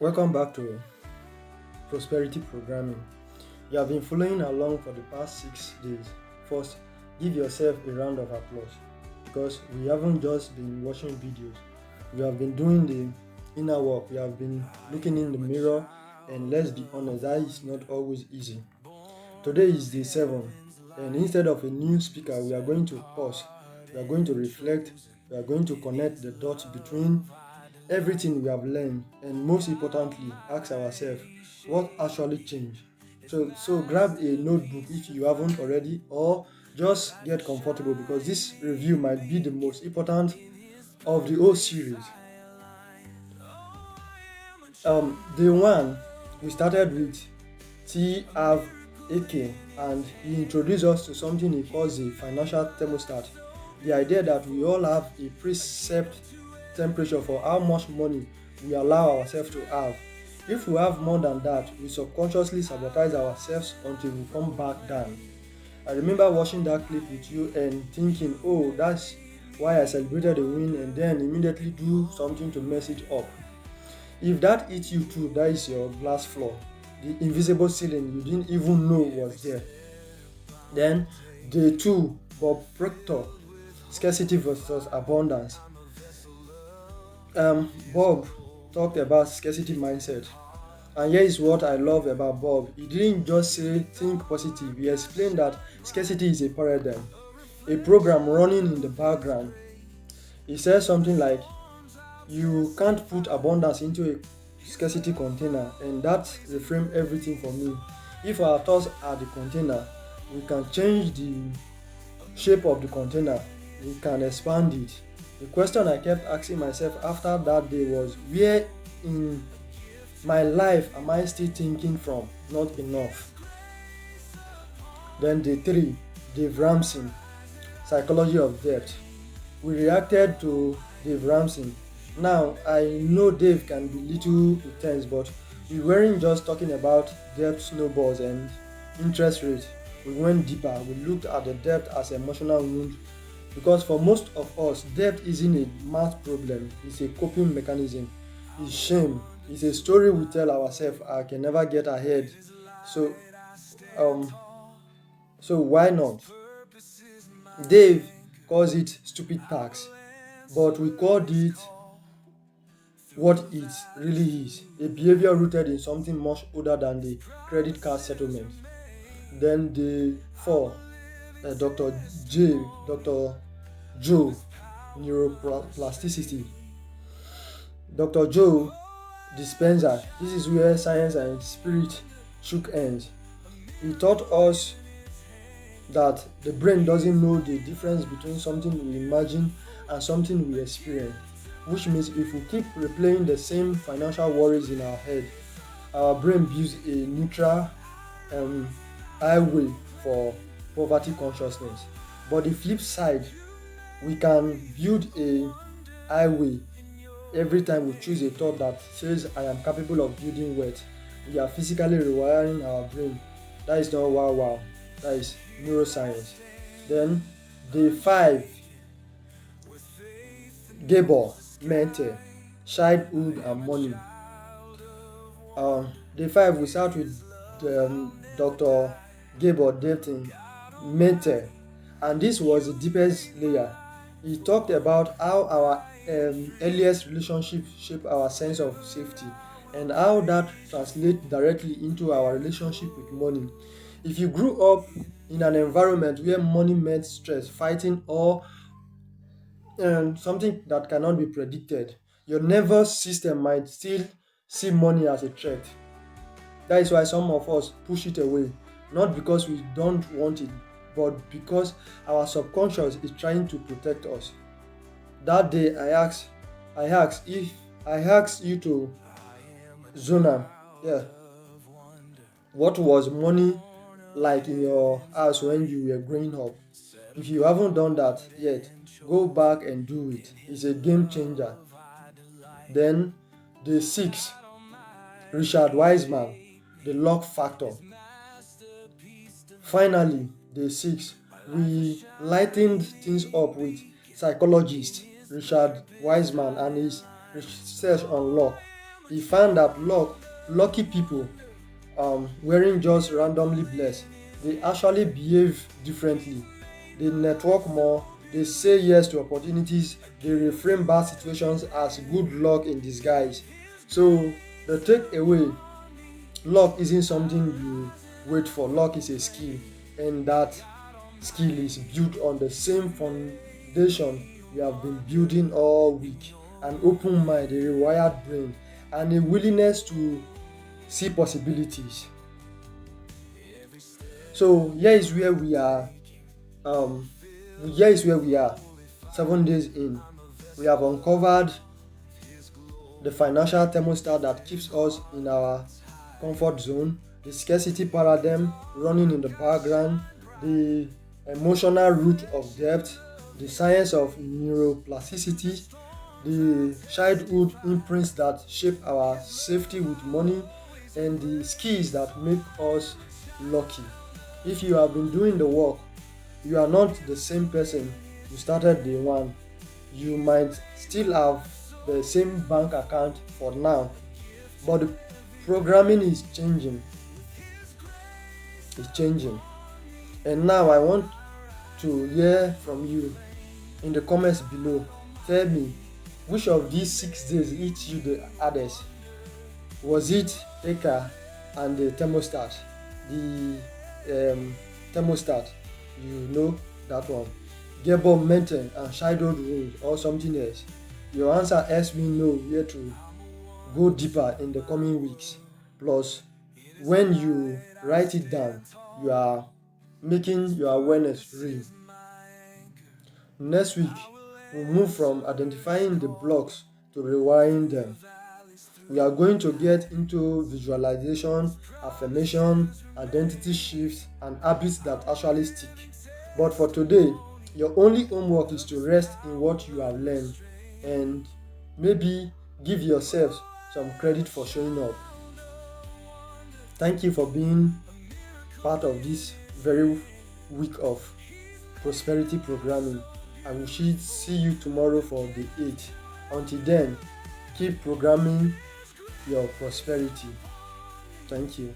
Welcome back to Prosperity Programming. You have been following along for the past 6 days. First, give yourself a round of applause because we haven't just been watching videos, we have been doing the inner work, we have been looking in the mirror, and let's be honest, that is not always easy. Today is day 7, and instead of a new speaker, we are going to pause, we are going to reflect, we are going to connect the dots between everything we have learned, and most importantly ask ourselves what actually changed. So grab a notebook if you haven't already, or just get comfortable because this review might be the most important of the whole series. Day 1, we started with T. Av. Eker, and he introduced us to something he calls the financial thermostat. The idea that we all have a preset temperature for how much money we allow ourselves to have. If we have more than that, we subconsciously sabotage ourselves until we come back down. I remember watching that clip with you and thinking, oh, that's why I celebrated a win and then immediately do something to mess it up. If that hits you too, that is your glass floor, the invisible ceiling you didn't even know was there. Then, day 2, Bob Proctor, scarcity versus abundance. Bob talked about scarcity mindset. And here is what I love about Bob. He didn't just say think positive, he explained that scarcity is a paradigm, a program running in the background. He said something like, you can't put abundance into a scarcity container, and that reframed everything for me. If our thoughts are the container, we can change the shape of the container, we can expand it. The question I kept asking myself after that day was, where in my life am I still thinking from not enough? Then day 3, Dave Ramsey, psychology of debt. We reacted to Dave Ramsey. Now, I know Dave can be little intense, but we weren't just talking about debt snowballs and interest rates. We went deeper. We looked at the debt as emotional wound because for most of us, debt isn't a math problem, it's a coping mechanism. It's shame. It's a story we tell ourselves, I can never get ahead. So um so why not? Dave calls it stupid tax, but we called it what it really is, a behavior rooted in something much older than the credit card settlement. Then the 4, Dr. Dr. Joe, neuroplasticity. Dr. Joe Dispenza, this is where science and spirit shook hands. He taught us that the brain doesn't know the difference between something we imagine and something we experience, which means if we keep replaying the same financial worries in our head, our brain builds a neutral um, highway for poverty consciousness. But the flip side, we can build a highway every time we choose a thought that says, I am capable of building wealth. We are physically rewiring our brain. That is not wow wow, that is neuroscience. Then, day 5, Gabor Mente, childhood and money. Day 5, we start with Dr. Gabor Delton Mente, and this was the deepest layer. He talked about how our earliest relationships shape our sense of safety and how that translates directly into our relationship with money. If you grew up in an environment where money meant stress, fighting, or something that cannot be predicted, your nervous system might still see money as a threat. That is why some of us push it away, not because we don't want it, but because our subconscious is trying to protect us. That day I asked you to zone out. Yeah. What was money like in your house when you were growing up? If you haven't done that yet, go back and do it. It's a game changer. Then day 6, Richard Wiseman, the luck factor. Finally, day 6, we lightened things up with psychologist Richard Wiseman and his research on luck. He found that lucky people weren't just randomly blessed. They actually behave differently. They network more, they say yes to opportunities, they reframe bad situations as good luck in disguise. So the takeaway, luck isn't something you wait for, luck is a skill, and that skill is built on the same foundation we have been building all week: an open mind, a rewired brain, and a willingness to see possibilities. So um here is where we are 7 days in. We have uncovered the financial thermostat that keeps us in our comfort zone, the scarcity paradigm running in the background, the emotional root of debt, the science of neuroplasticity, the childhood imprints that shape our safety with money, and the skills that make us lucky. If you have been doing the work, you are not the same person you started day one. You might still have the same bank account for now, but the programming is changing. And now I want to hear from you in the comments below. Tell me, which of these 6 days hit you the hardest? Was it Eker and the thermostat? The thermostat, you know that one. Gable mentor and childhood rules or something else? Your answer helps me know where to go deeper in the coming weeks. Plus, when you write it down, you are making your awareness real. Next week, we'll move from identifying the blocks to rewiring them. We are going to get into visualization, affirmation, identity shifts, and habits that actually stick. But for today, your only homework is to rest in what you have learned and maybe give yourself some credit for showing up. Thank you for being part of this very week of prosperity programming. I will see you tomorrow for the 8th. Until then, keep programming your prosperity. Thank you.